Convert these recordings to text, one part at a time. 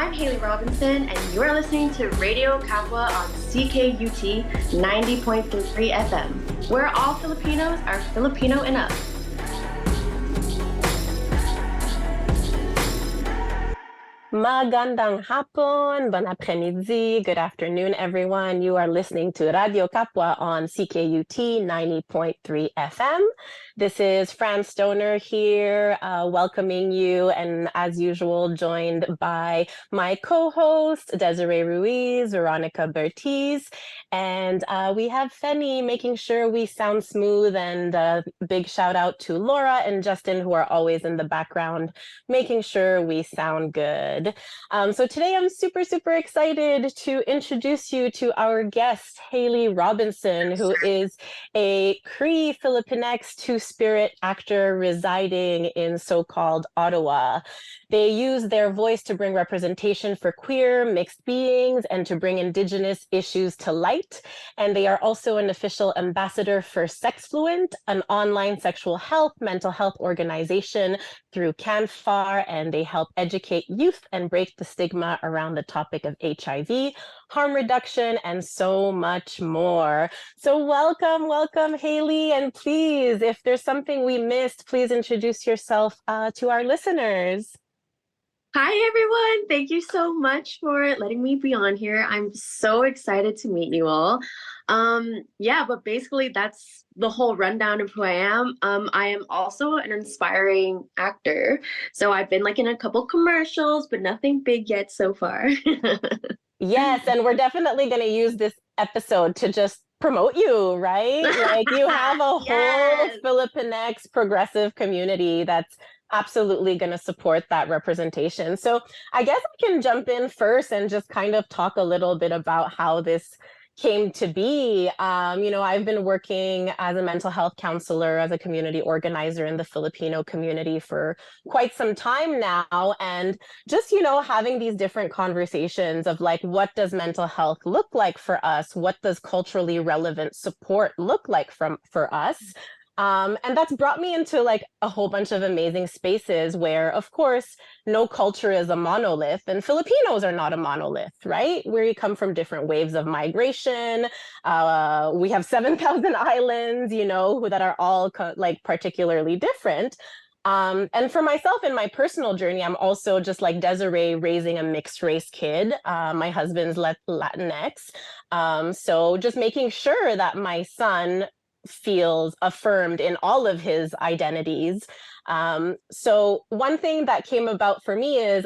I'm Haley Robinson, and you're listening to Radio Kapwa on CKUT 90.3 FM, where all Filipinos are Filipino enough. Magandang hapon, bon après-midi, good afternoon, everyone. You are listening to Radyo Kapwa on CKUT 90.3 FM. This is Fran Stoner here, welcoming you, and as usual, joined by my co-host, Desiree Ruiz, Veronica Bertiz, and we have Fenny making sure we sound smooth, and big shout out to Laura and Justin, who are always in the background, making sure we sound good. So today I'm super excited to introduce you to our guest, Haley Robinson, who is a Cree-Filipinx Two-Spirit actor residing in so-called Ottawa. They use their voice to bring representation for queer, mixed beings, and to bring Indigenous issues to light. And they are also an official ambassador for Sexfluent, an online sexual health, mental health organization through CANFAR, and they help educate youth and break the stigma around the topic of HIV, harm reduction, and so much more. So welcome, Haley, and please, if there's something we missed, please introduce yourself to our listeners. Hi, everyone. Thank you so much for letting me be on here. I'm so excited to meet you all. But basically that's the whole rundown of who I am. I am also an inspiring actor. So I've been in a couple commercials, but nothing big yet so far. Yes, and we're definitely going to use this episode to just promote you, right? You have a whole Filipinx progressive community that's absolutely going to support that representation. So I guess I can jump in first and just kind of talk a little bit about how this came to be. I've been working as a mental health counselor, as a community organizer in the Filipino community for quite some time now. And just, having these different conversations of what does mental health look like for us? What does culturally relevant support look like for us? And that's brought me into a whole bunch of amazing spaces where, of course, no culture is a monolith, and Filipinos are not a monolith, right? We come from different waves of migration. We have 7,000 islands, that are all particularly different. And for myself in my personal journey, I'm also just like Desiree, raising a mixed race kid. My husband's Latinx. So just making sure that my son feels affirmed in all of his identities. So one thing that came about for me is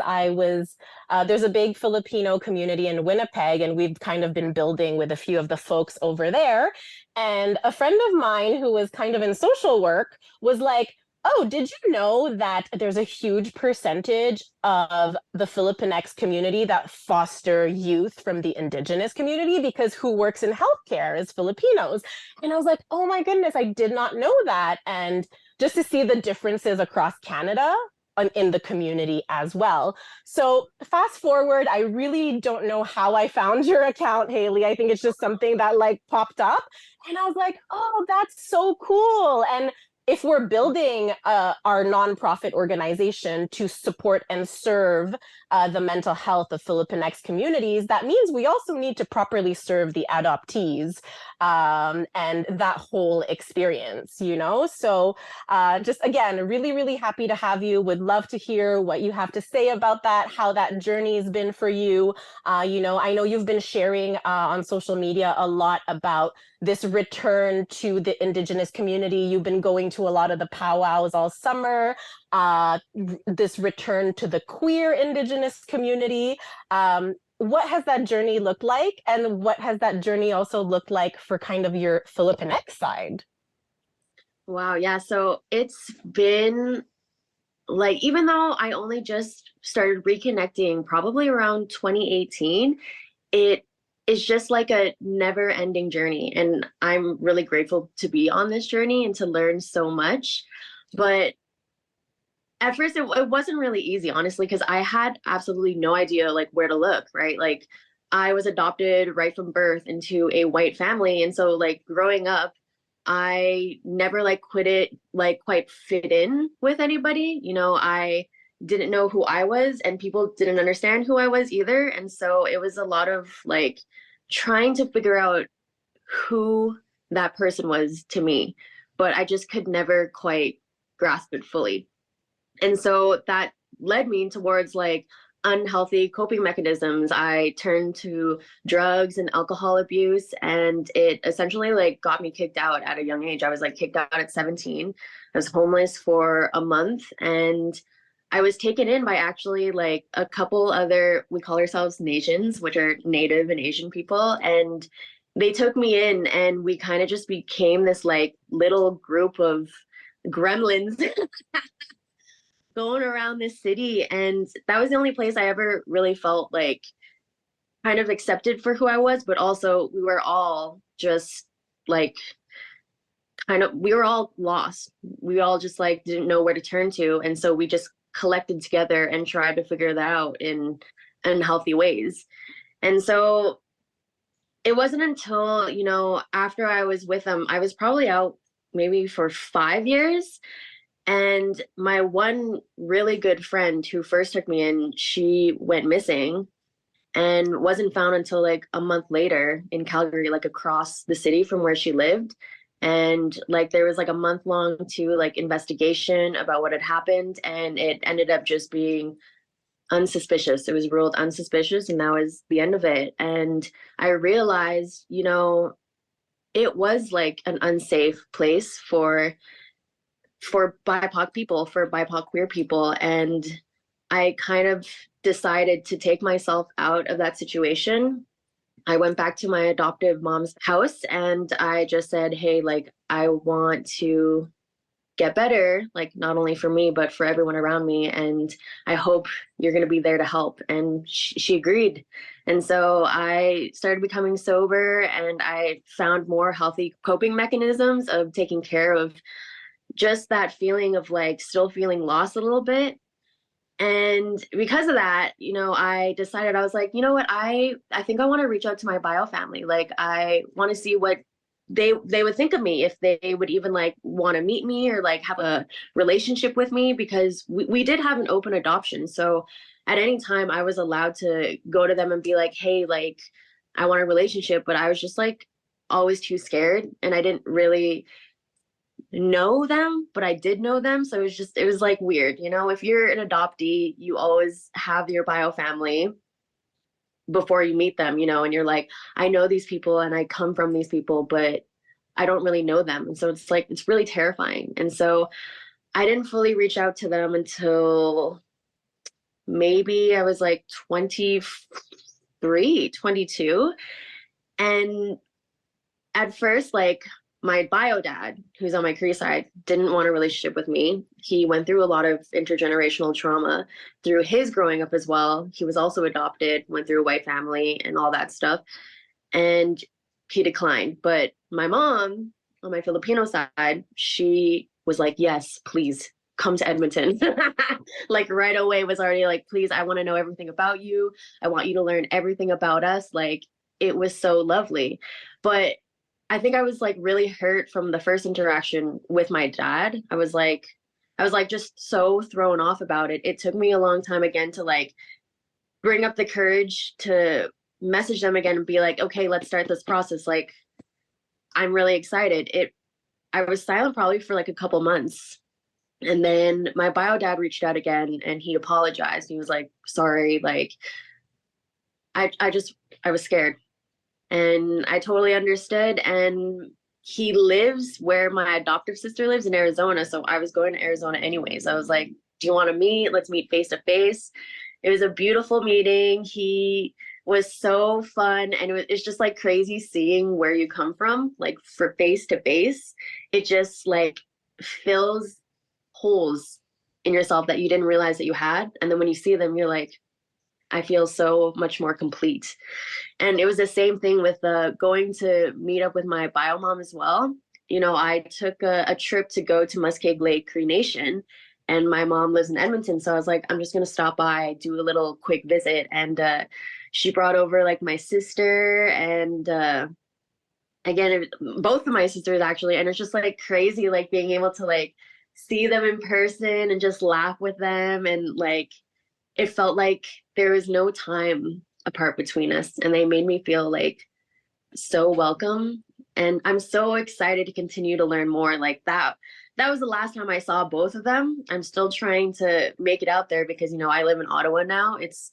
there's a big Filipino community in Winnipeg, and we've kind of been building with a few of the folks over there. And a friend of mine who was kind of in social work was like, oh, did you know that there's a huge percentage of the Filipinx community that foster youth from the Indigenous community, because who works in healthcare is Filipinos? And I was like, oh my goodness, I did not know that. And just to see the differences across Canada in the community as well. So fast forward, I really don't know how I found your account, Haley. I think it's just something that popped up. And I was like, oh, that's so cool. And if we're building our nonprofit organization to support and serve the mental health of Filipinx communities, that means we also need to properly serve the adoptees and that whole experience, So just again, really happy to have you. Would love to hear what you have to say about that, how that journey has been for you. I know you've been sharing on social media a lot about this return to the Indigenous community. You've been going to a lot of the powwows all summer, this return to the queer Indigenous community. What has that journey looked like? And what has that journey also looked like for kind of your Filipinx side? Wow, yeah. So it's been even though I only just started reconnecting probably around 2018, it is just a never ending journey. And I'm really grateful to be on this journey and to learn so much. But at first it wasn't really easy, honestly, because I had absolutely no idea where to look, right? I was adopted right from birth into a white family. And so growing up, I never quite fit in with anybody. I didn't know who I was, and people didn't understand who I was either. And so it was a lot of like trying to figure out who that person was to me, but I just could never quite grasp it fully. And so that led me towards like unhealthy coping mechanisms. I turned to drugs and alcohol abuse, and it essentially like got me kicked out at a young age. I was like kicked out at 17. I was homeless for a month, and I was taken in by actually like a couple other, we call ourselves nations, which are Native and Asian people. And they took me in, and we kind of just became this like little group of gremlins going around this city. And that was the only place I ever really felt like kind of accepted for who I was, but also we were all just like we were all lost. We all just like didn't know where to turn to. And so we just collected together and tried to figure that out in healthy ways. And so it wasn't until, after I was with them, I was probably out maybe for 5 years. And my one really good friend who first took me in, she went missing and wasn't found until like a month later in Calgary, like across the city from where she lived. And like there was like a month long to like investigation about what had happened, and it ended up just being unsuspicious. It was ruled unsuspicious, and that was the end of it. And I realized, it was like an unsafe place for BIPOC people, for BIPOC queer people. And I kind of decided to take myself out of that situation. I went back to my adoptive mom's house, and I just said, hey, like, I want to get better, like, not only for me, but for everyone around me. And I hope you're going to be there to help. And she agreed. And so I started becoming sober, and I found more healthy coping mechanisms of taking care of just that feeling of like still feeling lost a little bit. And because of that, I decided, I was like, you know what, I think I want to reach out to my bio family. Like I want to see what they would think of me, if they would even like want to meet me or like have a relationship with me, because we did have an open adoption. So at any time I was allowed to go to them and be like, hey, like I want a relationship. But I was just like always too scared, and I didn't really know them, but I did know them. So it was like weird. If you're an adoptee, you always have your bio family before you meet them, and you're like, I know these people and I come from these people, but I don't really know them. And so it's like, it's really terrifying. And so I didn't fully reach out to them until maybe I was like 23, 22. And at first, like my bio dad, who's on my Cree side, didn't want a relationship with me. He went through a lot of intergenerational trauma through his growing up as well. He was also adopted, went through a white family and all that stuff. And he declined. But my mom on my Filipino side, she was like, yes, please come to Edmonton. Like right away was already like, please, I want to know everything about you. I want you to learn everything about us. Like it was so lovely. But I think I was like really hurt from the first interaction with my dad. I was like just so thrown off about it. It took me a long time again to like bring up the courage to message them again and be like, okay, let's start this process. Like, I'm really excited. I was silent probably for like a couple months. And then my bio dad reached out again, and he apologized. He was like, sorry, like I was scared. And I totally understood. And he lives where my adoptive sister lives in Arizona. So I was going to Arizona anyways. I was like, do you want to meet? Let's meet face to face. It was a beautiful meeting. He was so fun. And it's just like crazy seeing where you come from, like for face to face. It just like fills holes in yourself that you didn't realize that you had. And then when you see them, you're like, I feel so much more complete. And it was the same thing with going to meet up with my bio mom as well. I took a trip to go to Muskeg Lake Cree Nation, and my mom lives in Edmonton. So I was like, I'm just going to stop by, do a little quick visit. And she brought over like my sister and again, both of my sisters actually. And it's just like crazy, like being able to like see them in person and just laugh with them. And like, it felt like there was no time apart between us. And they made me feel like so welcome. And I'm so excited to continue to learn more. Like that was the last time I saw both of them. I'm still trying to make it out there because, you know, I live in Ottawa now. It's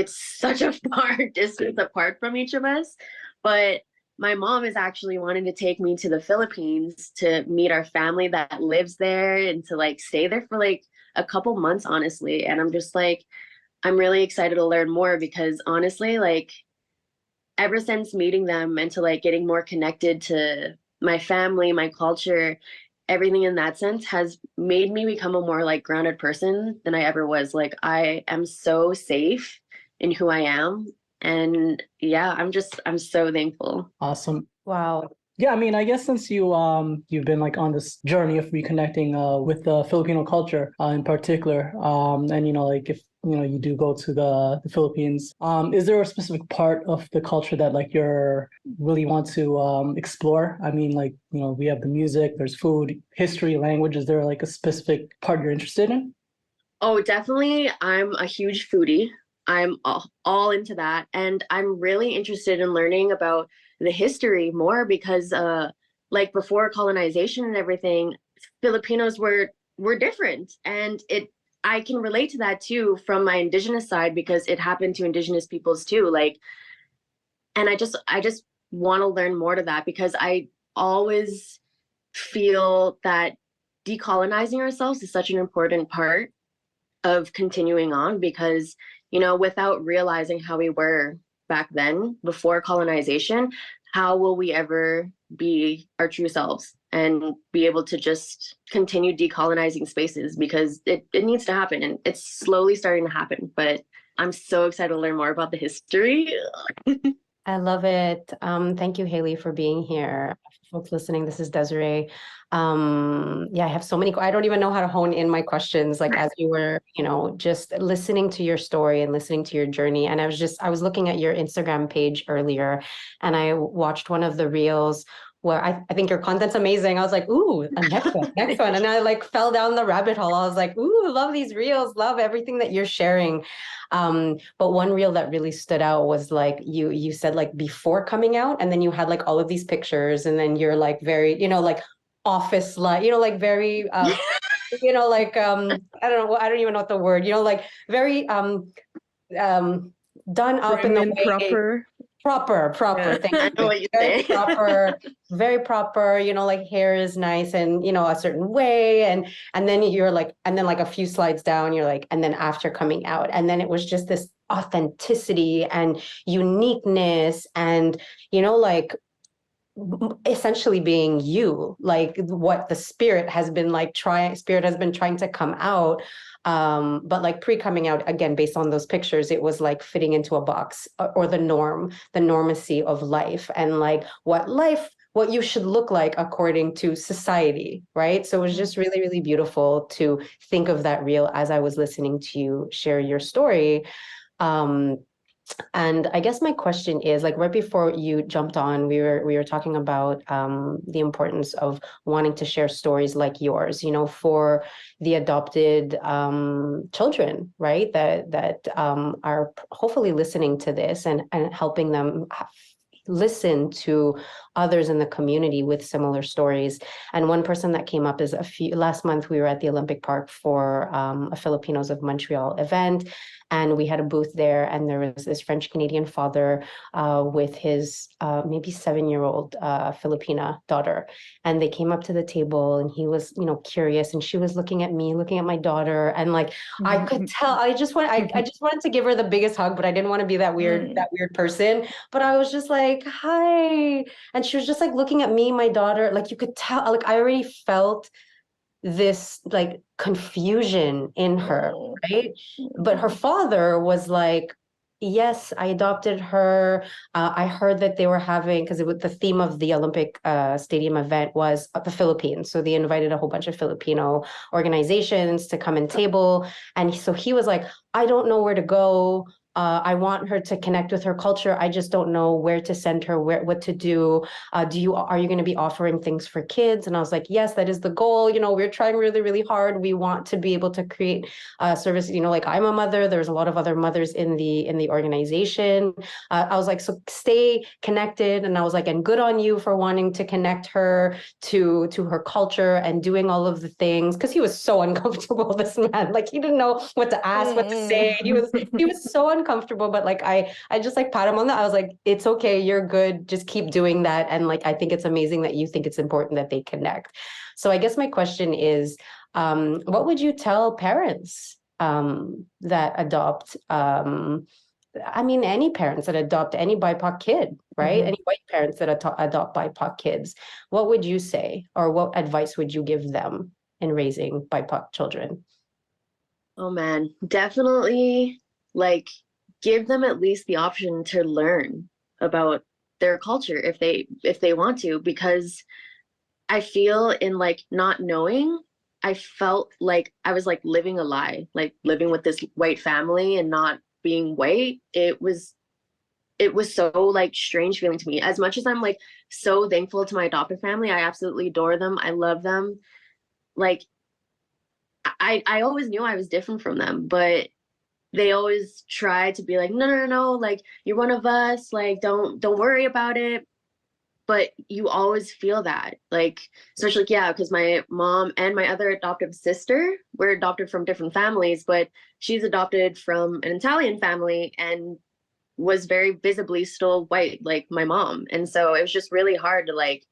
such a far distance apart from each of us. But my mom is actually wanting to take me to the Philippines to meet our family that lives there and to like stay there for like a couple months, honestly. And I'm just like, I'm really excited to learn more because honestly, like ever since meeting them and to like getting more connected to my family, my culture, everything in that sense has made me become a more like grounded person than I ever was. Like I am so safe in who I am. And yeah, I'm so thankful. Awesome. Wow. Yeah, I mean, I guess since you've been like on this journey of reconnecting with the Filipino culture in particular, and you know, like if you know you do go to the Philippines, is there a specific part of the culture that like you're really want to explore? I mean, like you know, we have the music, there's food, history, language. Is there like a specific part you're interested in? Oh, definitely. I'm a huge foodie. I'm all into that. And I'm really interested in learning about the history more because like before colonization and everything, Filipinos were different. And it I can relate to that too from my Indigenous side because it happened to Indigenous peoples too. Like and I just want to learn more to that because I always feel that decolonizing ourselves is such an important part of continuing on because, you know, without realizing how we were back then before colonization, how will we ever be our true selves and be able to just continue decolonizing spaces because it needs to happen and it's slowly starting to happen. But I'm so excited to learn more about the history. I love it. Thank you, Haley, for being here. For folks listening, this is Desiree. Yeah, I have so many. I don't even know how to hone in my questions. Like as you were, you know, just listening to your story and listening to your journey. And I was looking at your Instagram page earlier, and I watched one of the reels where I think your content's amazing. I was like, ooh, a next one, next one. And I like fell down the rabbit hole. I was like, ooh, love these reels, love everything that you're sharing. But one reel that really stood out was like you said like before coming out, and then you had like all of these pictures, and then you're like very, you know, like office like, you know, like very you know, like I don't know, I don't even know what the word, you know, like very um done up in the way proper. Proper. Yeah. Thank I know you. what you Very say. proper, very proper, you know, like hair is nice and, you know, a certain way. And then you're like, and then like a few slides down, you're like, and then after coming out, and then it was just this authenticity and uniqueness and, you know, like essentially being you, like what the spirit has been trying to come out, but like pre-coming out again based on those pictures, it was like fitting into a box or the normacy of life and like what you should look like according to society, right? So it was just really, really beautiful to think of that reel as I was listening to you share your story. And I guess my question is like right before you jumped on, we were talking about the importance of wanting to share stories like yours, you know, for the adopted children, right? That are hopefully listening to this and helping them listen to others in the community with similar stories. And one person that came up is last month we were at the Olympic Park for a Filipinos of Montreal event. And we had a booth there, and there was this French Canadian father with his maybe 7-year-old Filipina daughter. And they came up to the table, and he was, you know, curious, and she was looking at me, looking at my daughter, and like I could tell. I just wanted to give her the biggest hug, but I didn't want to be that weird person. But I was just like, hi, and she was just like looking at me, my daughter, like you could tell, like I already felt this like confusion in her, right? But her father was like, yes, I adopted her. I heard that they were having, because the theme of the Olympic Stadium event was the Philippines. So they invited a whole bunch of Filipino organizations to come and table. And so he was like, I don't know where to go. I want her to connect with her culture. I just don't know where to send her, what to do. Are you going to be offering things for kids? And I was like, yes, that is the goal. We're trying really, really hard. We want to be able to create a service. Like I'm a mother. There's a lot of other mothers in the organization. I was like, so stay connected. And I was like, and good on you for wanting to connect her to her culture and doing all of the things. Because he was so uncomfortable, this man. Like he didn't know what to ask, what to say. He was so uncomfortable, but like I just like pat him on the, I was like, it's okay, you're good, just keep doing that. And like I think it's amazing that you think it's important that they connect. So I guess my question is, what would you tell parents that adopt any parents that adopt any BIPOC kid, right? Any white parents that adopt BIPOC kids, what would you say, or what advice would you give them in raising BIPOC children? Oh man, definitely like give them at least the option to learn about their culture if they want to, because I feel in like not knowing, I felt like I was like living a lie, like living with this white family and not being white. It was so like strange feeling to me. As much as I'm like so thankful to my adopted family, I absolutely adore them. I love them. Like I always knew I was different from them, but they always tried to be like, no, no, no, no, like you're one of us, like don't worry about it. But you always feel that, like, especially like, yeah, because my mom and my other adoptive sister were adopted from different families, but she's adopted from an Italian family and was very visibly still white, like my mom. And so it was just really hard to like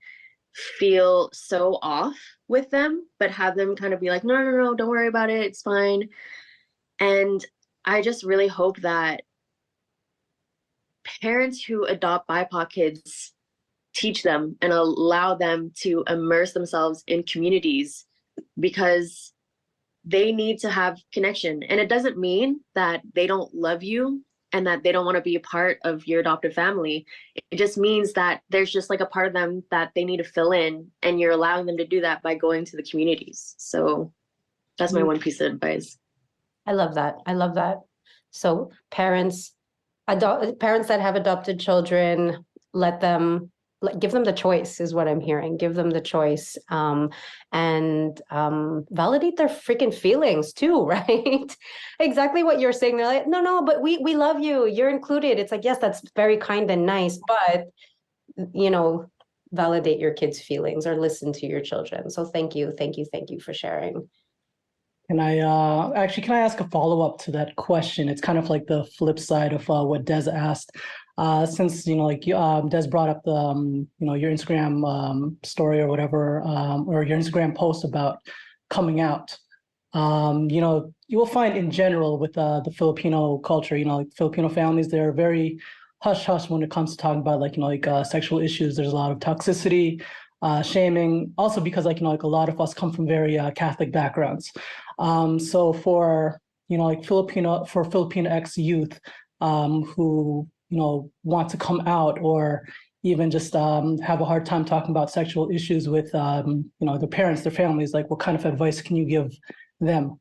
feel so off with them, but have them kind of be like, no, no, no, don't worry about it, it's fine. And I just really hope that parents who adopt BIPOC kids teach them and allow them to immerse themselves in communities, because they need to have connection. And it doesn't mean that they don't love you and that they don't want to be a part of your adoptive family. It just means that there's just like a part of them that they need to fill in, and you're allowing them to do that by going to the communities. So that's my one piece of advice. I love that. I love that. So parents that have adopted children, let them give them the choice, is what I'm hearing. Give them the choice, and validate their freaking feelings too, right? Exactly what you're saying. They're like, no, but we love you. You're included. It's like, yes, that's very kind and nice, but validate your kids' feelings or listen to your children. So thank you for sharing. Can I ask a follow-up to that question? It's kind of like the flip side of what Des asked. Since Des brought up the your Instagram story or whatever, or your Instagram post about coming out. You will find in general with the Filipino culture, like Filipino families, they're very hush hush when it comes to talking about sexual issues. There's a lot of toxicity, shaming, also because a lot of us come from very Catholic backgrounds. So for Filipinx youth who want to come out, or even just have a hard time talking about sexual issues with their parents, their families, like what kind of advice can you give them?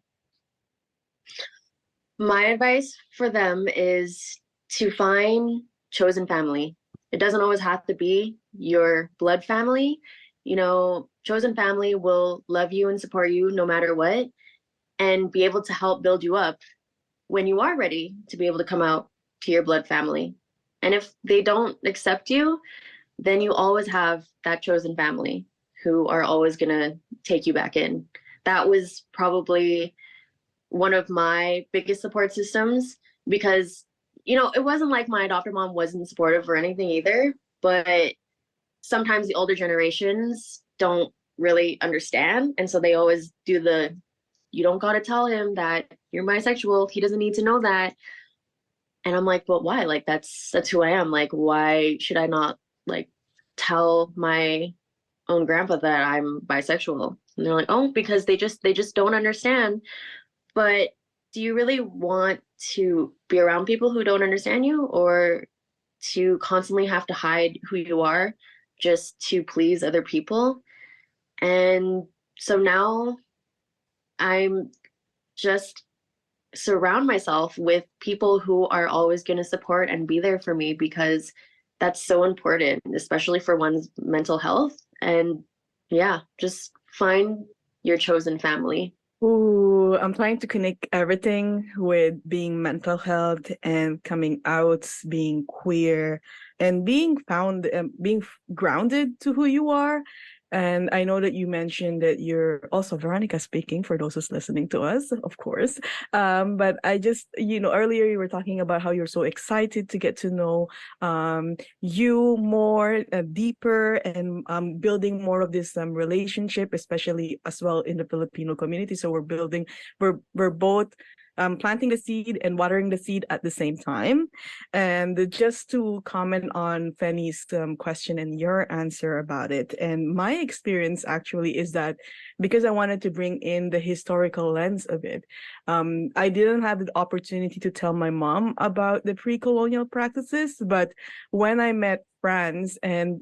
My advice for them is to find chosen family. It doesn't always have to be your blood family. Chosen family will love you and support you no matter what, and be able to help build you up when you are ready to be able to come out to your blood family. And if they don't accept you, then you always have that chosen family who are always going to take you back in. That was probably one of my biggest support systems, because it wasn't like my adopted mom wasn't supportive or anything either, but sometimes the older generations don't really understand, and so they always do the, you don't got to tell him that you're bisexual, he doesn't need to know that. And I'm like, but why? Like that's who I am. Like, why should I not like tell my own grandpa that I'm bisexual? And they're like, oh, because they just don't understand. But do you really want to be around people who don't understand you, or to constantly have to hide who you are just to please other people? And so now I'm just surround myself with people who are always going to support and be there for me, because that's so important, especially for one's mental health. And yeah, just find your chosen family. Ooh, I'm trying to connect everything with being mental health and coming out, being queer, and being found, being grounded to who you are. And I know that you mentioned that you're also Veronica speaking for those who's listening to us, of course. But I just, earlier you were talking about how you're so excited to get to know you more deeper, and building more of this relationship, especially as well in the Filipino community. So we're both planting the seed and watering the seed at the same time. And just to comment on Fanny's question and your answer about it, and my experience actually is that because I wanted to bring in the historical lens of it, I didn't have the opportunity to tell my mom about the pre-colonial practices, but when I met friends and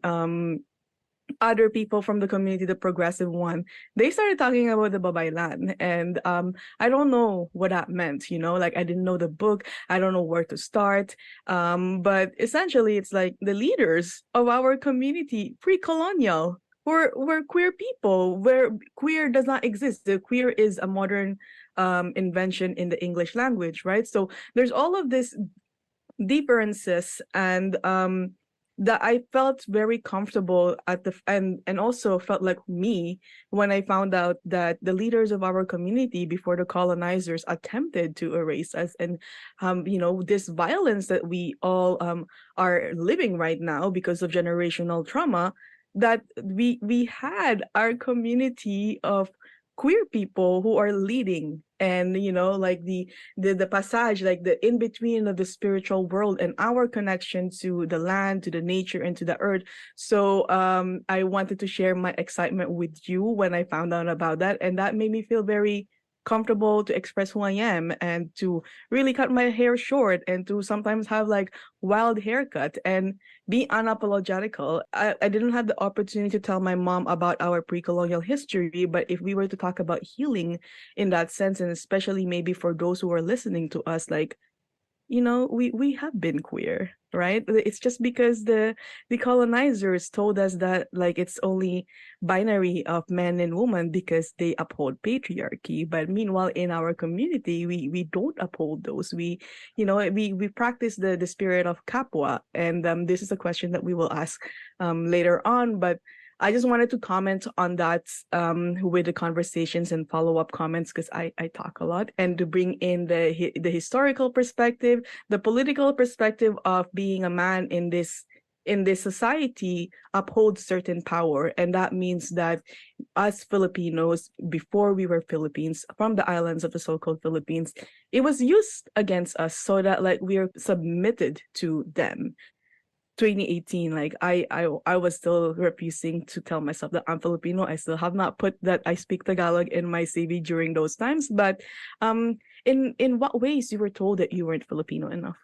other people from the community, the progressive one, they started talking about the babaylan. And I don't know what that meant, like I didn't know the book. I don't know where to start. But essentially, it's like the leaders of our community, pre-colonial, were queer people, where queer does not exist. The queer is a modern invention in the English language, right? So there's all of this differences, and that I felt very comfortable at and also felt like me when I found out that the leaders of our community before the colonizers attempted to erase us. And this violence that we all are living right now because of generational trauma, that we had our community of queer people who are leading, and like the passage, like the in between of the spiritual world and our connection to the land, to the nature, and to the earth. So I wanted to share my excitement with you when I found out about that, and that made me feel very comfortable to express who I am, and to really cut my hair short, and to sometimes have like wild haircut and be unapologetical. I didn't have the opportunity to tell my mom about our pre-colonial history, but if we were to talk about healing in that sense, and especially maybe for those who are listening to us, like, we have been queer, right? It's just because the colonizers told us that like it's only binary of man and woman because they uphold patriarchy. But meanwhile, in our community, we don't uphold those. We practice the spirit of Kapwa, and this is a question that we will ask later on. But I just wanted to comment on that with the conversations and follow-up comments, because I talk a lot, and to bring in the historical perspective, the political perspective of being a man in this society upholds certain power. And that means that us Filipinos, before we were Philippines, from the islands of the so-called Philippines, it was used against us so that like we are submitted to them. 2018, like I was still refusing to tell myself that I'm Filipino. I still have not put that I speak Tagalog in my CV during those times. But in what ways you were told that you weren't Filipino enough?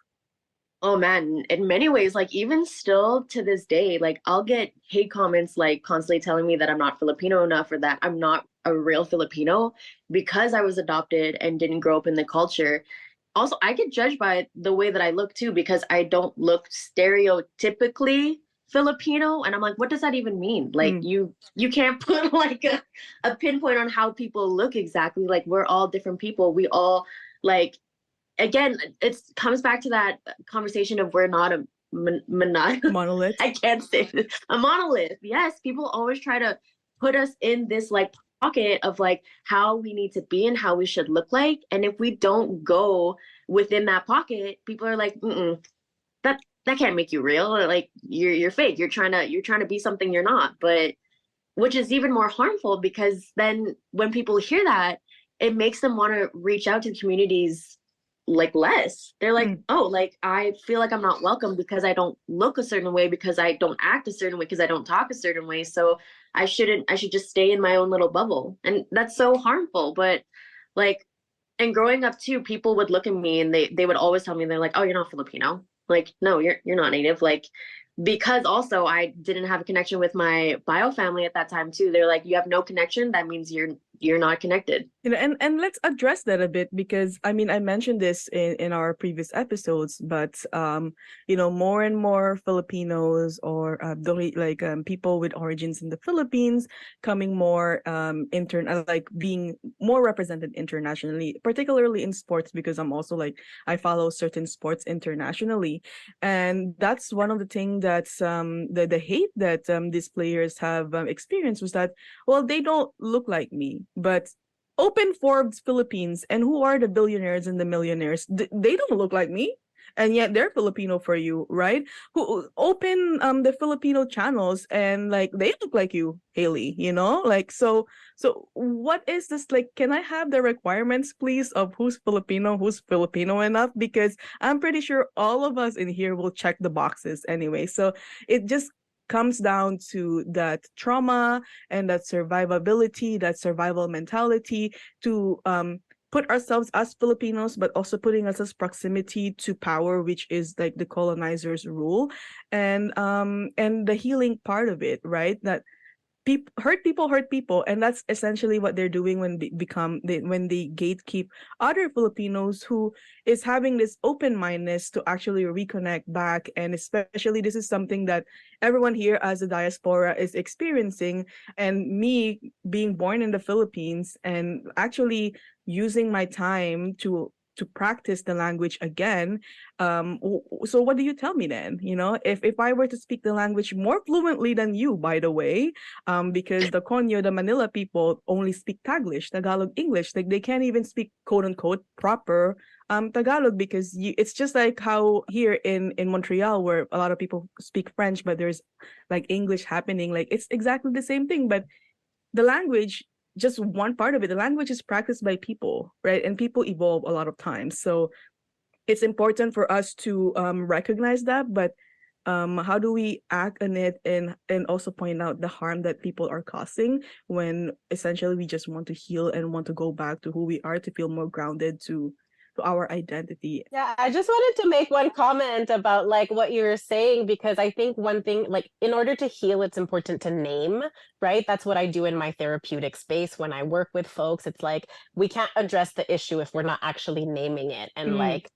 Oh man, in many ways, like even still to this day, like I'll get hate comments like constantly telling me that I'm not Filipino enough, or that I'm not a real Filipino because I was adopted and didn't grow up in the culture. Also, I get judged by the way that I look too, because I don't look stereotypically Filipino. And I'm like, what does that even mean? Like you can't put like a pinpoint on how people look exactly. Like we're all different people. We all like, again, it comes back to that conversation of we're not a Monolith. I can't say this. A monolith. Yes, people always try to put us in this like pocket of like how we need to be and how we should look like. And if we don't go within that pocket, people are like, that can't make you real. Like you're fake. You're trying to be something you're not. But which is even more harmful, because then when people hear that, it makes them want to reach out to communities like less. They're like, oh, like I feel like I'm not welcome because I don't look a certain way, because I don't act a certain way, because I don't talk a certain way. So I should just stay in my own little bubble. And that's so harmful. But like, and growing up too, people would look at me and they would always tell me, they're like, oh, you're not Filipino. Like, no, you're not native. Like, because also I didn't have a connection with my bio family at that time too. They're like, you have no connection. That means you're you're not connected. And let's address that a bit, because I mean, I mentioned this in our previous episodes, but more and more Filipinos or people with origins in the Philippines coming more like being more represented internationally, particularly in sports, because I'm also like, I follow certain sports internationally, and that's one of the things that's the hate that these players have experienced was that, well, they don't look like me, but open Forbes Philippines, and who are the billionaires and the millionaires? They don't look like me, and yet they're Filipino for you, right? Who open the Filipino channels, and like they look like you, Haley, like so what is this like? Can I have the requirements, please, of who's Filipino enough? Because I'm pretty sure all of us in here will check the boxes anyway. So it just comes down to that trauma and that survivability, that survival mentality to put ourselves as Filipinos, but also putting us as proximity to power, which is like the colonizers' rule, and the healing part of it, right? That hurt people, and that's essentially what they're doing when when they gatekeep other Filipinos who is having this open-mindedness to actually reconnect back. And especially this is something that everyone here as a diaspora is experiencing, and me being born in the Philippines and actually using my time to practice the language again. So what do you tell me then? If I were to speak the language more fluently than you, by the way, because the Konyo, the Manila people only speak Tagalog English. Like they can't even speak quote unquote proper Tagalog, because it's just like how here in Montreal, where a lot of people speak French, but there's like English happening. Like it's exactly the same thing, but the language, just one part of it, the language is practiced by people, right? And people evolve a lot of times. So it's important for us to recognize that, but how do we act on it and also point out the harm that people are causing, when essentially we just want to heal and want to go back to who we are, to feel more grounded to our identity. Yeah, I just wanted to make one comment about like what you were saying, because I think one thing, like in order to heal, it's important to name, right? That's what I do in my therapeutic space when I work with folks. It's like we can't address the issue if we're not actually naming it and like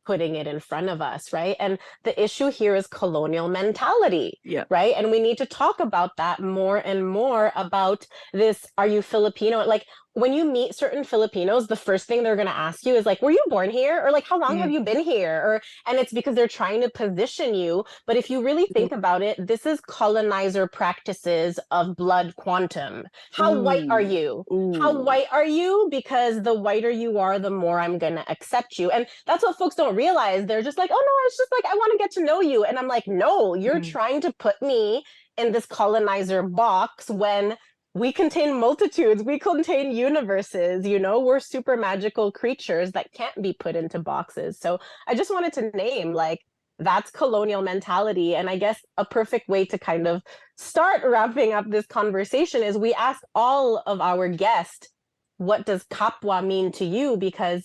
putting it in front of us, right? And the issue here is colonial mentality, right? And we need to talk about that more and more, about this, are you Filipino? Like when you meet certain Filipinos, the first thing they're going to ask you is like, were you born here? Or like, how long have you been here? And it's because they're trying to position you. But if you really think about it, this is colonizer practices of blood quantum. How white are you? How white are you? Because the whiter you are, the more I'm going to accept you. And that's what folks don't realize. They're just like, oh no, it's just like, I want to get to know you. And I'm like, no, you're trying to put me in this colonizer box when we contain multitudes, we contain universes, we're super magical creatures that can't be put into boxes. So I just wanted to name, like, that's colonial mentality. And I guess a perfect way to kind of start wrapping up this conversation is we ask all of our guests, what does Kapwa mean to you? Because,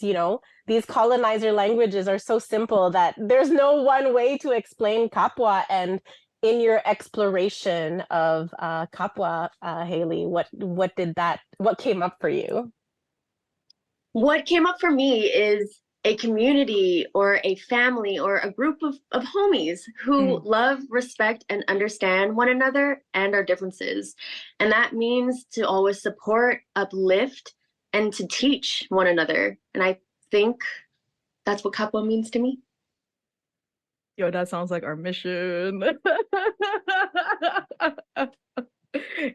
these colonizer languages are so simple that there's no one way to explain Kapwa. And in your exploration of Kapwa, Haley, what came up for you? What came up for me is a community or a family or a group of homies who love, respect, and understand one another and our differences. And that means to always support, uplift, and to teach one another. And I think that's what Kapwa means to me. Yo, that sounds like our mission.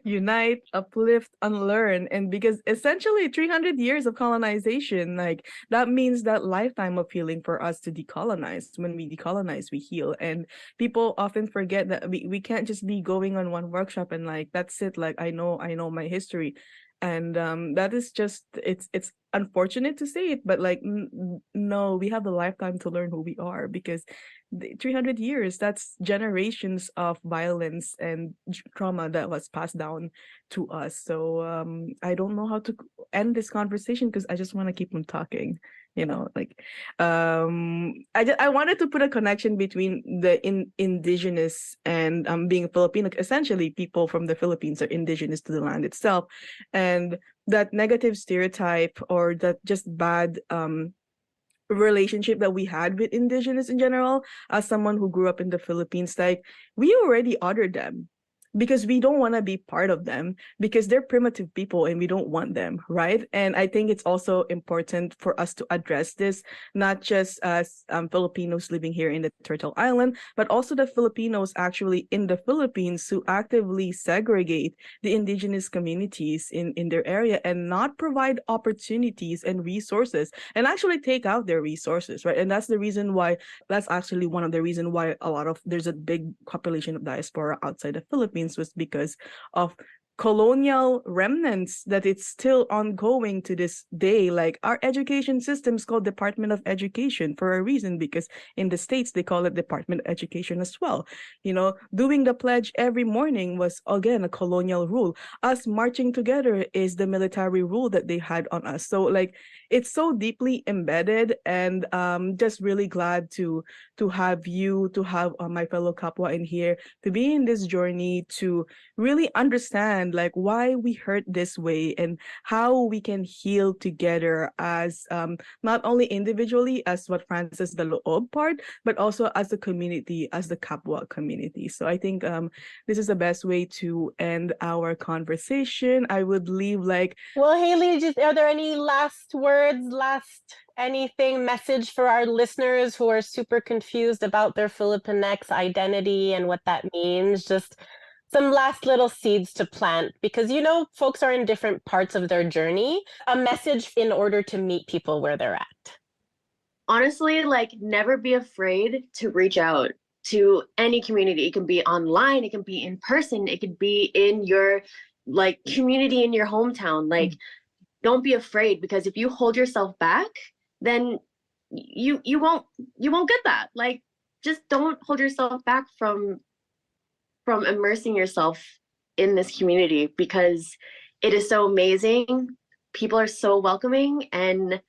Unite, uplift, unlearn. And because essentially 300 years of colonization, like that means that lifetime of healing for us to decolonize. When we decolonize, we heal. And people often forget that we can't just be going on one workshop and like, that's it. Like, I know my history. And that is just, it's unfortunate to say it, but like, no, we have a lifetime to learn who we are, because 300 years, that's generations of violence and trauma that was passed down to us. So I don't know how to end this conversation, because I just want to keep on talking. Like I wanted to put a connection between the indigenous and being Filipino. Essentially, people from the Philippines are indigenous to the land itself, and that negative stereotype or that just bad relationship that we had with Indigenous in general, as someone who grew up in the Philippines, like we already honored them because we don't want to be part of them because they're primitive people and we don't want them, right? And I think it's also important for us to address this, not just as Filipinos living here in the Turtle Island, but also the Filipinos actually in the Philippines who actively segregate the Indigenous communities in their area and not provide opportunities and resources and actually take out their resources, right? And that's the reason why, that's actually one of the reasons why there's a big population of diaspora outside the Philippines, was because of colonial remnants that it's still ongoing to this day. Like our education system is called Department of Education for a reason, because in the States they call it Department of Education as well. You know, doing the pledge every morning was again a colonial rule. Us marching together is the military rule that they had on us. So like it's so deeply embedded, and just really glad to have you, to have my fellow Kapwa in here, to be in this journey to really understand like why we hurt this way and how we can heal together as not only individually as what Francis the Loob part, but also as a community, as the Kapwa community. So I think this is the best way to end our conversation. I would leave like, well, Haley, just are there any last words, anything, message for our listeners who are super confused about their Fillipinx identity and what that means? Just some last little seeds to plant, because you know folks are in different parts of their journey. A message in order to meet people where they're at. Honestly, like never be afraid to reach out to any community. It can be online, it can be in person, it could be in your like community in your hometown. Like don't be afraid, because if you hold yourself back, then you won't get that. Like just don't hold yourself back from immersing yourself in this community, because it is so amazing. People are so welcoming, and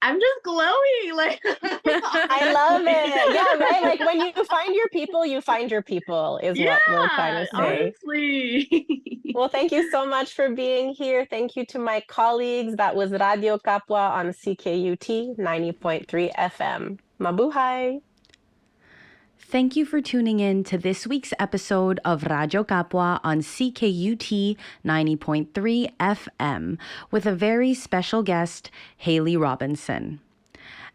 I'm just glowing. Like I love it. Yeah, right. Like when you find your people, you find your people is what we're trying to say. Honestly. Well, thank you so much for being here. Thank you to my colleagues. That was Radio Kapwa on CKUT 90.3 FM. Mabuhay. Thank you for tuning in to this week's episode of Radio Kapwa on CKUT 90.3 FM with a very special guest, Haley Robinson.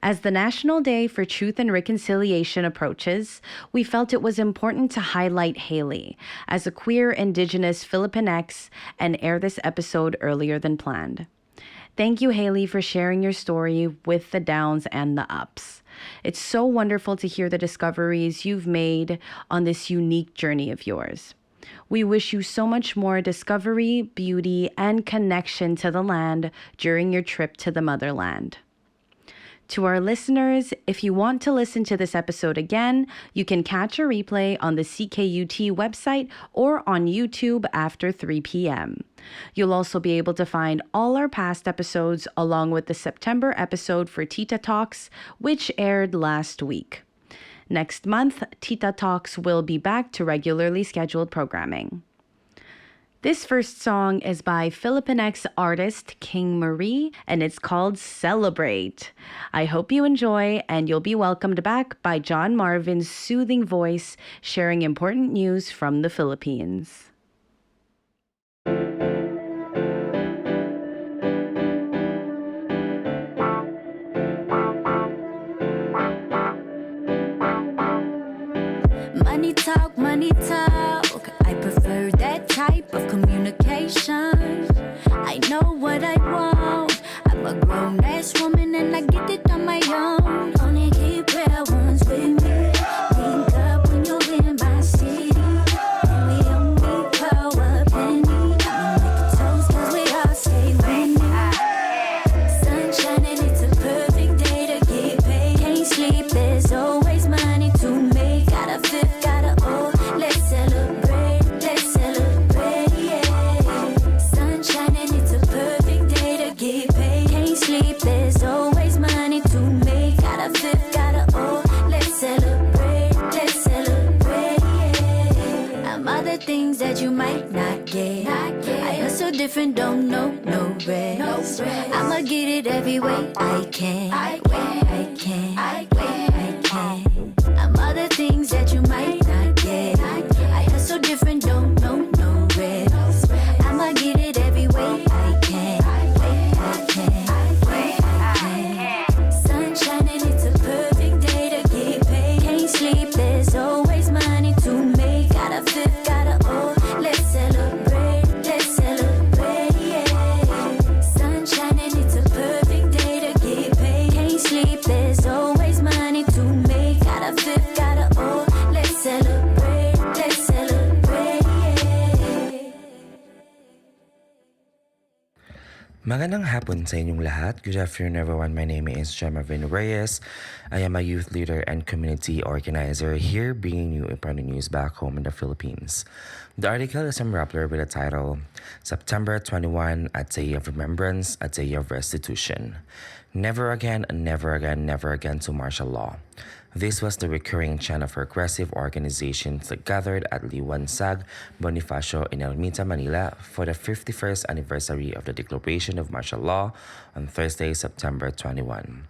As the National Day for Truth and Reconciliation approaches, we felt it was important to highlight Haley as a queer Indigenous Fillipinx and air this episode earlier than planned. Thank you, Haley, for sharing your story with the downs and the ups. It's so wonderful to hear the discoveries you've made on this unique journey of yours. We wish you so much more discovery, beauty, and connection to the land during your trip to the motherland. To our listeners, if you want to listen to this episode again, you can catch a replay on the CKUT website or on YouTube after 3 p.m. You'll also be able to find all our past episodes along with the September episode for Tita Talks, which aired last week. Next month, Tita Talks will be back to regularly scheduled programming. This first song is by Fillipinx artist King Marie, and it's called Celebrate. I hope you enjoy, and you'll be welcomed back by John Marvin's soothing voice, sharing important news from the Philippines. Money talk, I prefer that type of communication. I know what I want, I'm a grown-ass woman and I get it on my own. Only keep real ones with me, link up when you're in my city. And we only pour a penny, I'ma make a toast cause we all stay winning. Sunshine and it's a perfect day to get paid. Can't sleep, there's always money to make. Got a fifth, got a O. Let's celebrate, yeah. Sunshine and it's a perfect day to get paid. Can't sleep, there's always money to make. different, don't know no rest. I'ma get it every way I can. I can. I'm other things that you might not get. I hustle different, don't know no rest. I'ma get it every way I can. Sunshine and it's a perfect day to get paid. Can't sleep, there's always money to make. Got a fifth, got a O. Let's celebrate, yeah. Sunshine and it's a perfect day to get paid. Can't sleep, there's always money to make. Got a fifth, got a O. Let's celebrate, yeah. Magandang hapon sa inyong lahat. Good afternoon everyone. My name is Marvin Reyes. I am a youth leader and community organizer here bringing you important news back home in the Philippines. The article is from Rappler with the title, September 21, a Day of Remembrance, a Day of Restitution. Never again, never again, never again to martial law. This was the recurring chant of progressive organizations that gathered at Liwansag Bonifacio in Ermita, Manila for the 51st anniversary of the declaration of martial law on Thursday, September 21.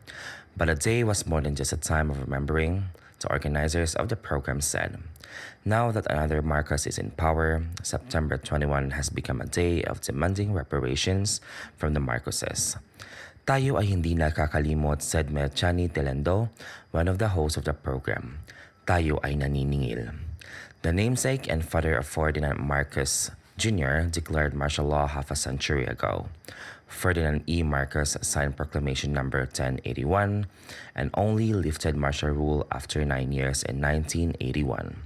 But the day was more than just a time of remembering, the organizers of the program said. Now that another Marcos is in power, September 21 has become a day of demanding reparations from the Marcoses. Tayo ay hindi nakakalimot, said Melchani Telendo, one of the hosts of the program. Tayo ay naniningil. The namesake and father of Ferdinand Marcos Jr. declared martial law half a century ago. Ferdinand E. Marcos signed Proclamation No. 1081 and only lifted martial rule after 9 years in 1981.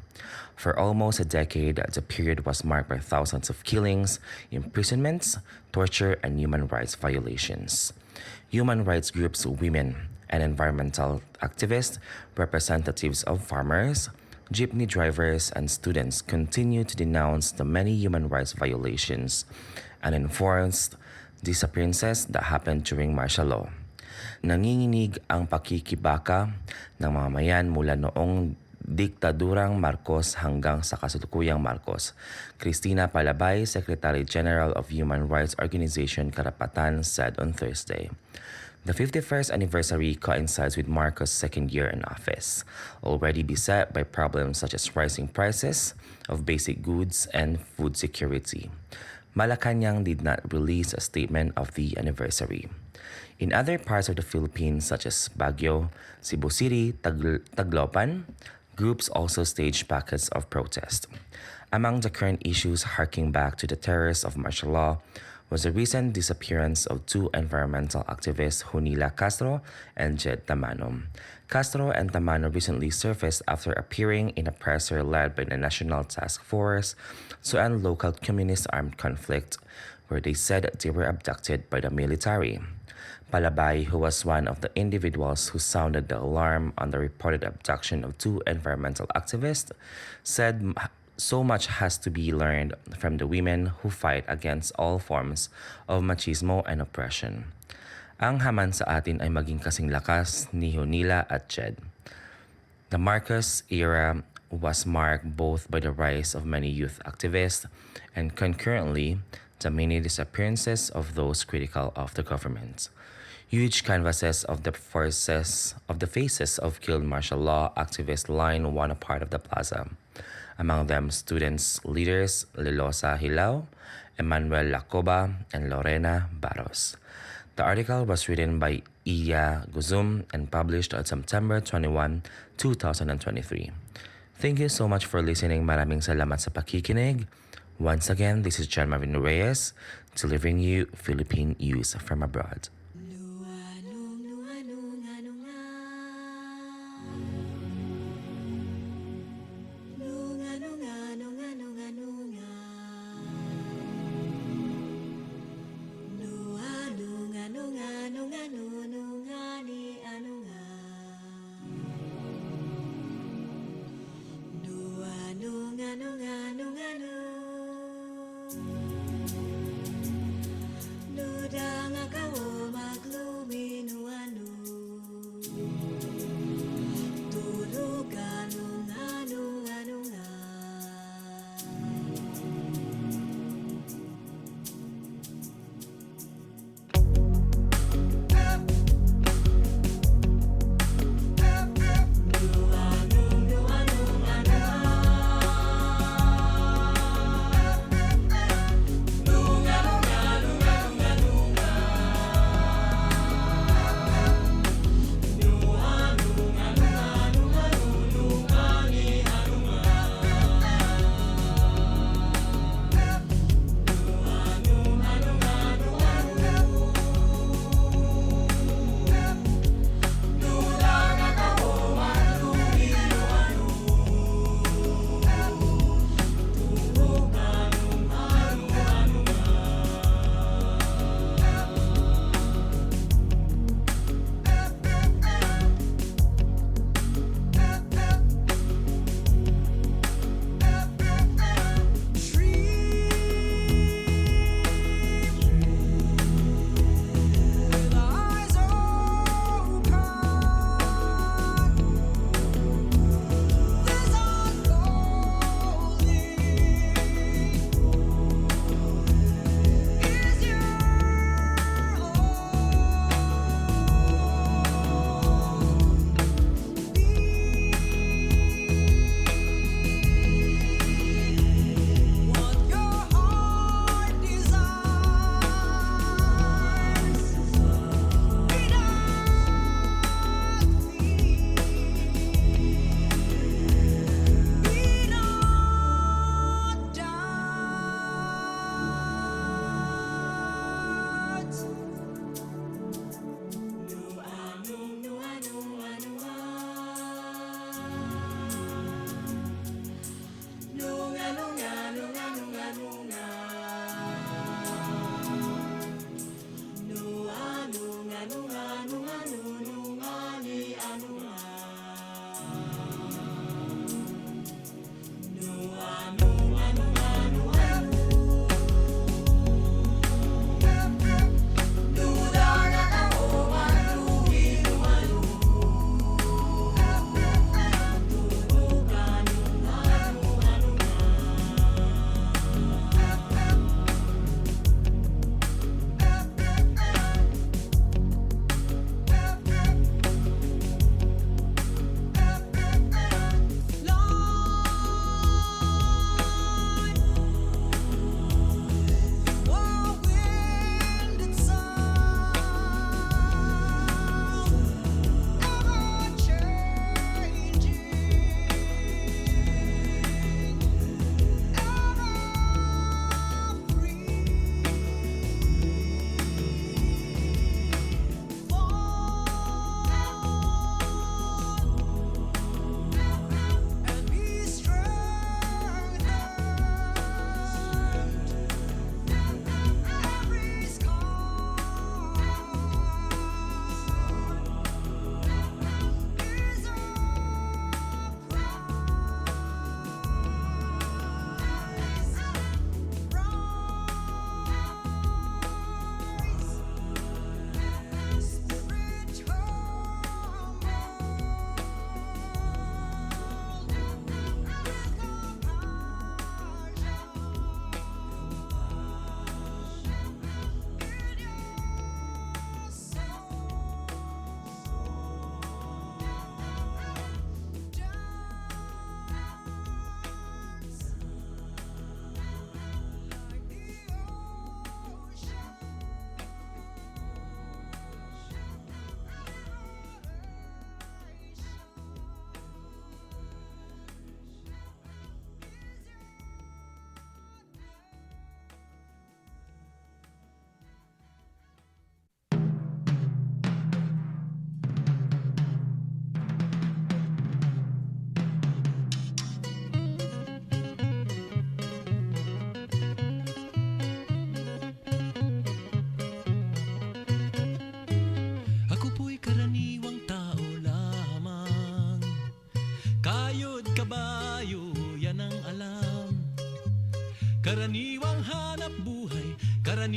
For almost a decade, the period was marked by thousands of killings, imprisonments, torture, and human rights violations. Human rights groups, women, and environmental activists, representatives of farmers, jeepney drivers, and students continue to denounce the many human rights violations and enforced disappearances that happened during martial law. Nanginginig ang pakikibaka ng mamamayan mula noong diktadurang Marcos hanggang sa kasalukuyang Marcos. Cristina Palabay, Secretary General of Human Rights Organization Karapatan, said on Thursday. The 51st anniversary coincides with Marcos' second year in office, already beset by problems such as rising prices of basic goods and food security. Malacanang did not release a statement of the anniversary. In other parts of the Philippines such as Baguio, Cebu City, Taglopan, groups also staged packets of protest. Among the current issues harking back to the terrors of martial law was the recent disappearance of two environmental activists, Junila Castro and Jed Tamano. Castro and Tamano recently surfaced after appearing in a presser led by the National Task Force to End Local Communist Armed Conflict, where they said they were abducted by the military. Palabay, who was one of the individuals who sounded the alarm on the reported abduction of two environmental activists, said so much has to be learned from the women who fight against all forms of machismo and oppression. Ang haman sa atin ay maging kasing lakas ni Junila at Jed. The Marcos era was marked both by the rise of many youth activists and concurrently the many disappearances of those critical of the government. Huge canvases of the faces of killed martial law activists line one part of the plaza. Among them, students leaders Lilosa Hilao, Emmanuel Lacoba, and Lorena Barros. The article was written by Iya Guzum and published on September 21, 2023. Thank you so much for listening. Maraming salamat sa pakikinig. Once again, this is John Marvin Reyes, delivering you Philippine news from abroad.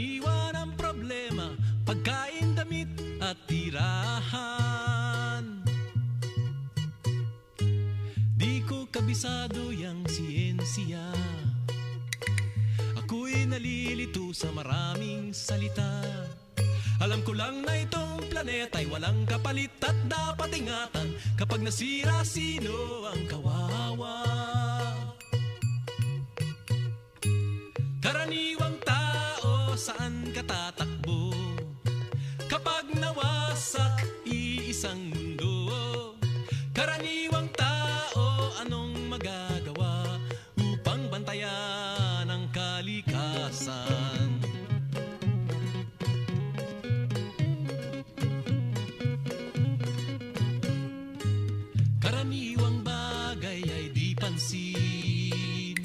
Karaniwan ang problema, pagkain, damit at tirahan. Di ko kabisado yang siyensya, ako'y nalilito sa maraming salita. Alam ko lang na itong planeta'y walang kapalit at dapat ingatan. Kapag nasira, sino ang kawawa? Karaniwang tao, saan ka tatakbo? Kapag nawasak, iisang mundo. Karaniwang tao, anong magagawa upang bantayan ang kalikasan? Karaniwang bagay ay di pansin.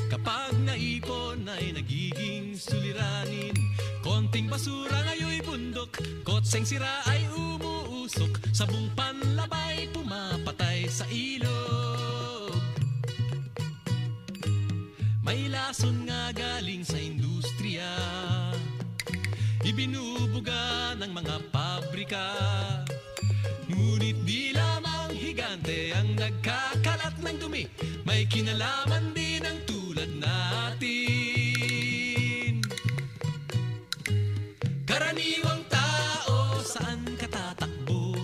Kapag naipon ay nagiging suliranin. Konting basura ngayon'y bundok, kotseng sira ay umuusok. Sabong panlabay pumapatay sa ilog. May lason nga galing sa industriya, ibinubuga ng mga pabrika. Ngunit di lamang higante ang nagkakalat ng dumi, may kinalaman din ang tulad natin. Karaniwang tao, saan ka tatakbo?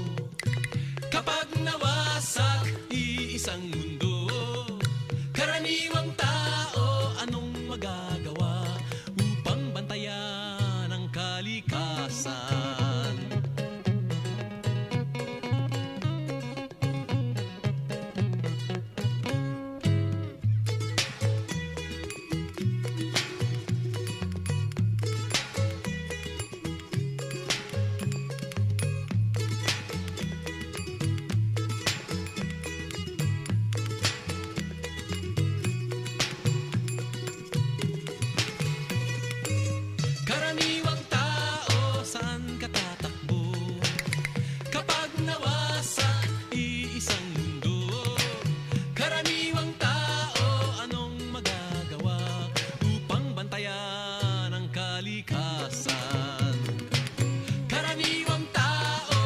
Kapag nawasak, iisang mundo. Karaniwang tao, anong magagawa upang bantayan ang kalikasan? Karaniwang tao, saan ka tatakbo? Kapag nawasak, iisang mundo. Karaniwang tao, anong magagawa upang bantayan ang kalikasan? Karaniwang tao,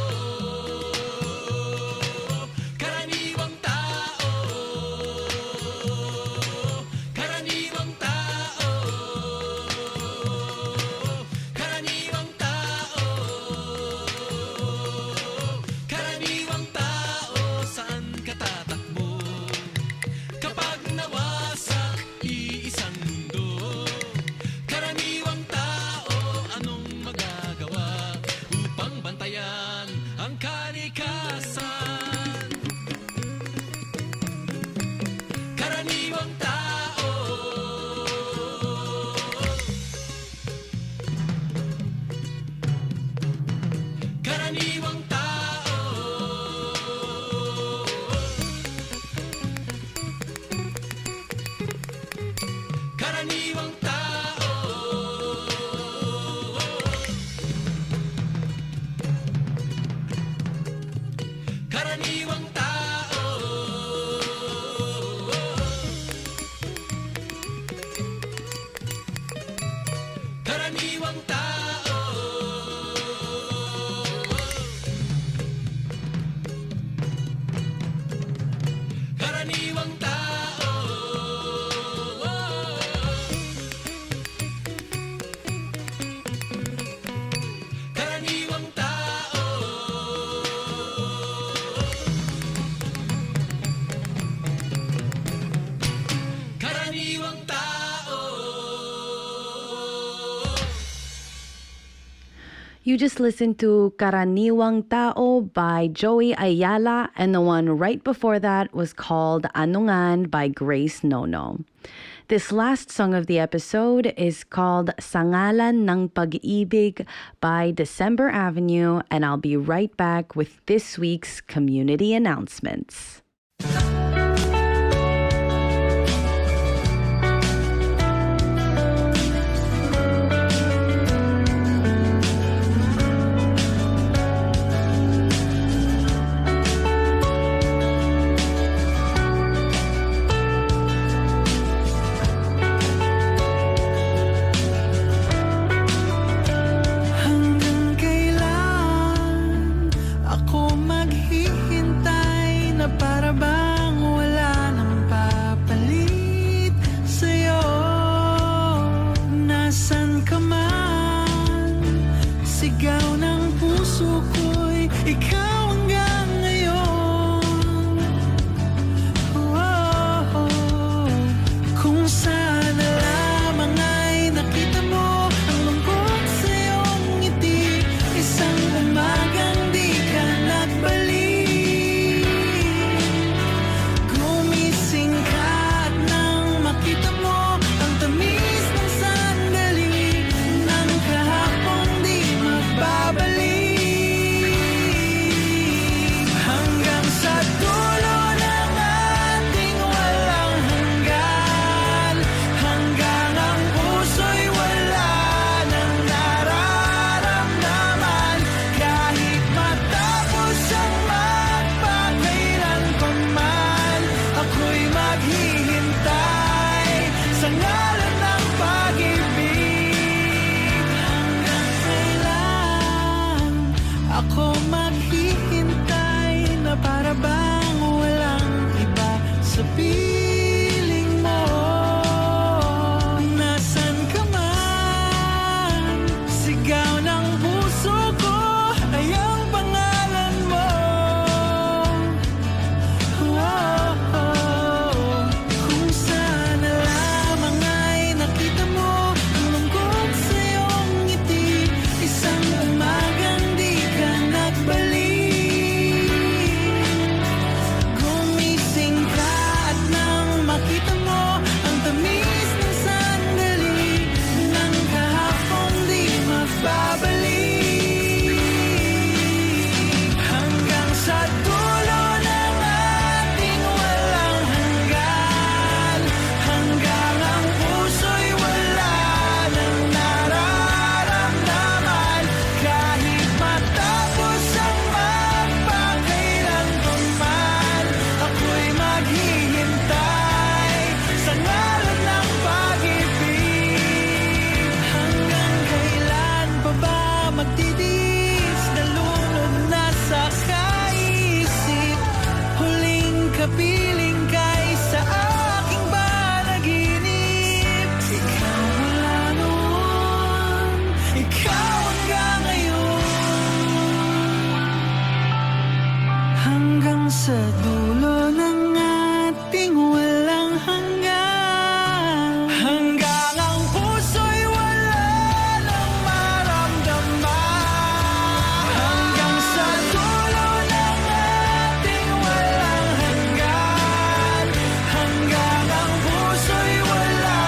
karaniwang tao, karaniwang tao, karaniwang tao, karaniwang tao, saan ka tatakbo? Kapag nawasak, iisang mundo. Karaniwang tao, anong magagawa upang bantayan ang kalikasan? Karaniwang tao, karaniwang tao, karaniwang tao, karaniwang tao, karaniwang tao, karaniwang tao, karaniwang tao, karaniwang tao. You just listened to Karaniwang Tao by Joey Ayala, and the one right before that was called Anungan by Grace Nono. This last song of the episode is called Sangalan ng Pag-ibig by December Avenue, and I'll be right back with this week's community announcements. ikaw hanggang ngayon. Kung sana lamang ay nakita mo ang lungkot sa iyong ngiti, isang umagang di ka nagbalik. Gumising ka at nang makita mo ang tamis ng sandali ng kahapon di magbabalik. Hanggang sa dulo ng ating walang hanggan, hanggang ang puso'y wala nang nararamdaman. Kahit matapos ang magpakailan pa man, ako'y maghihintay sa ngalan ng pag-ibig. Hanggang kailan ako maghihintay na para bang walang iba sa piling mo? Nasaan ka man? Sigaw ng puso ko ay ang pangalan mo. Kung sana lamang ay nakita mo ang lungkot sa iyong ngiti, isang umagang di ka nagbalik. Gumising ka at nang makita mo ang tamis ng sandali ng kahapon di magbabalik. Hanggang sa dulo ng ating walang hanggan, hanggang ang puso'y wala nang nararamdaman. Kahit matapos ang magpakailan pa man, ako'y maghihintay sa ngalan ng pag-ibig. Hanggang kailan pa ba magtitiis na lunod na sa kaisip? Huling kapiling kay sa aking panaginip. Ikaw wala noon, ikaw hanggang ngayon. Hanggang sa dulo ng ating walang hanggan, hanggang ang puso'y wala nang maramdaman. Hanggang sa dulo ng ating walang hanggan, hanggang ang puso'y wala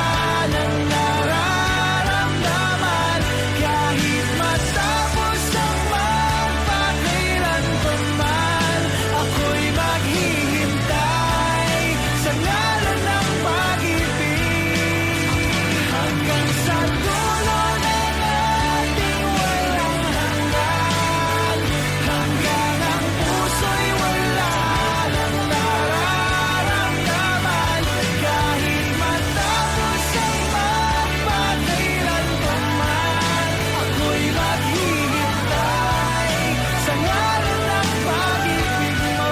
nang nararamdaman. Kahit matapos ang magpakailan pa man, ako'y maghihintay sa ngalan ng pag-ibig. Hanggang sa dulo ng ating walang hanggan, hanggang ang puso'y wala nang nararamdaman. Kahit matapos ang magpakailan pa man, ako'y maghihintay sa ngalan ng pag-ibig mo.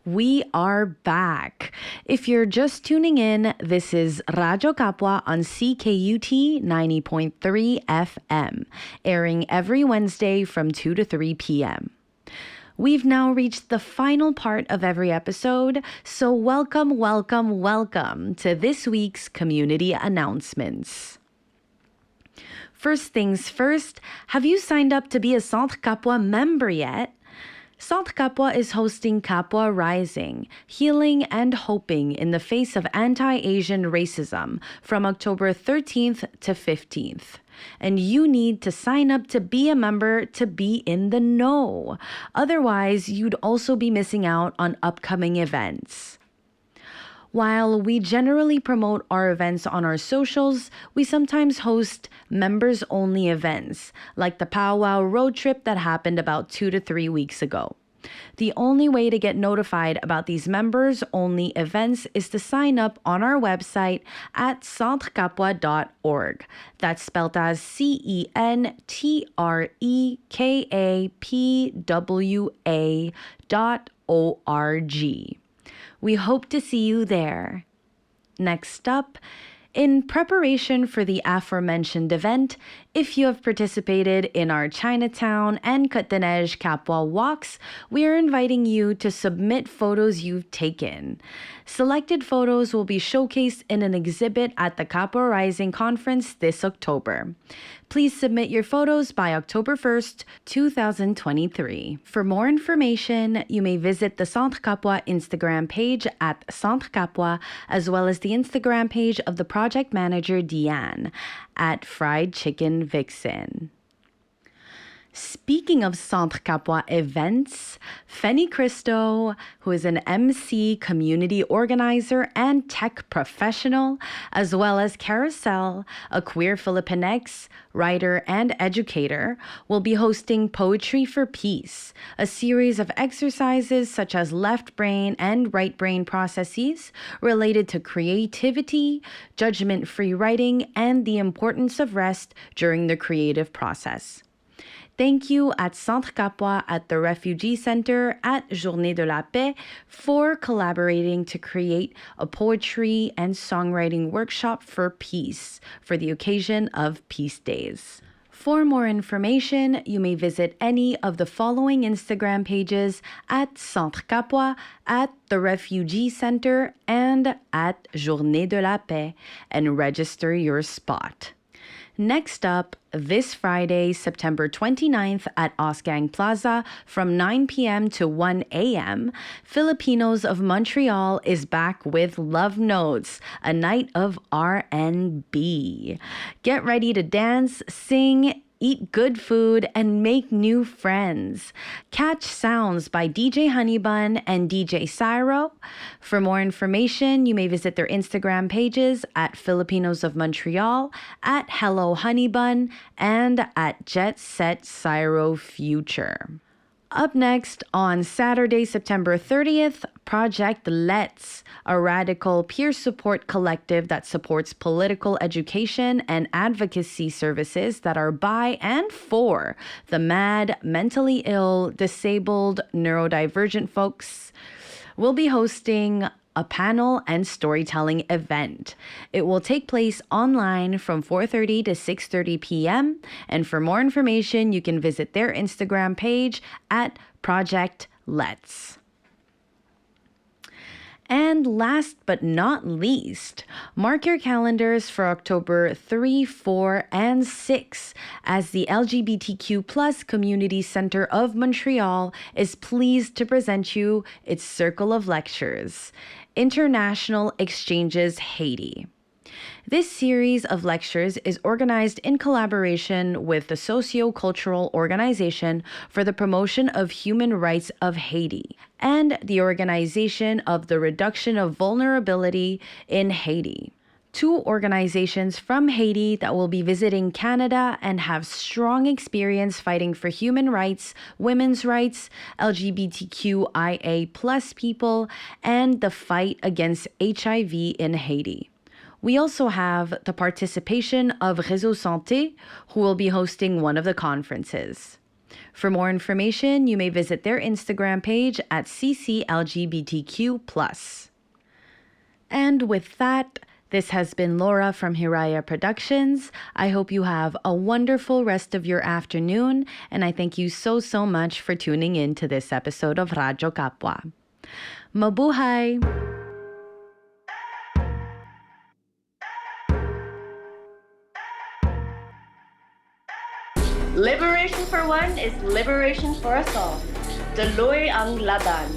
We are back. If you're just tuning in, this is Radyo Kapwa on CKUT 90.3 FM, airing every Wednesday from 2 to 3 p.m. We've now reached the final part of every episode, so welcome, welcome, welcome to this week's community announcements. First things first, have you signed up to be a Centre Kapwa member yet? Centre Kapwa is hosting Kapwa Rising, Healing and Hoping in the Face of Anti-Asian Racism from October 13th to 15th. And you need to sign up to be a member to be in the know. Otherwise, you'd also be missing out on upcoming events. While we generally promote our events on our socials, we sometimes host members-only events, like the Powwow road trip that happened about 2 to 3 weeks ago. The only way to get notified about these members-only events is to sign up on our website at centrecapwa.org. That's spelled as CENTREKAPWA.org. We hope to see you there. Next up, in preparation for the aforementioned event, if you have participated in our Chinatown and Côte-des-Neiges Kapwa walks, we are inviting you to submit photos you've taken. Selected photos will be showcased in an exhibit at the Kapwa Rising Conference this October. Please submit your photos by October 1st, 2023. For more information, you may visit the Centre Kapwa Instagram page at Centre Kapwa, as well as the Instagram page of the project manager, Deanne, at Fried Chicken Vixen. Speaking of Centre Kapwa events, Fenny Christo, who is an MC, community organizer, and tech professional, as well as Carousel, a queer Fillipinx writer and educator, will be hosting Poetry for Peace, a series of exercises such as left brain and right brain processes related to creativity, judgment-free writing, and the importance of rest during the creative process. Thank you at Centre Kapwa at the Refugee Center at Journée de la Paix for collaborating to create a poetry and songwriting workshop for peace for the occasion of Peace Days. For more information, you may visit any of the following Instagram pages at Centre Kapwa, at the Refugee Center, and at Journée de la Paix and register your spot. Next up, this Friday, September 29th at Osgang Plaza from 9 p.m. to 1 a.m., Filipinos of Montreal is back with Love Notes, a night of R&B. Get ready to dance, sing, eat good food, and make new friends. Catch sounds by DJ Honeybun and DJ Cyro. For more information, you may visit their Instagram pages at Filipinos of Montreal, at Hello Honeybun, and at Jet Set Cyro Future. Up next, on Saturday, September 30th, Project Let's, a radical peer support collective that supports political education and advocacy services that are by and for the mad, mentally ill, disabled, neurodivergent folks, will be hosting a panel and storytelling event. It will take place online from 4:30 to 6:30 p.m. And for more information, you can visit their Instagram page at Project Let's. And last but not least, mark your calendars for October 3, 4, and 6 as the LGBTQ+ Community Center of Montreal is pleased to present you its Circle of Lectures, International Exchanges Haiti. This series of lectures is organized in collaboration with the Socio-Cultural Organization for the Promotion of Human Rights of Haiti and the Organization of the Reduction of Vulnerability in Haiti. Two organizations from Haiti that will be visiting Canada and have strong experience fighting for human rights, women's rights, LGBTQIA+ people, and the fight against HIV in Haiti. We also have the participation of Réseau Santé, who will be hosting one of the conferences. For more information, you may visit their Instagram page at CCLGBTQ+. And with that, this has been Laura from Hiraya Productions. I hope you have a wonderful rest of your afternoon, and I thank you so much for tuning in to this episode of Radyo Kapwa. Mabuhay! Liberation for one is liberation for us all. Tuloy ang laban.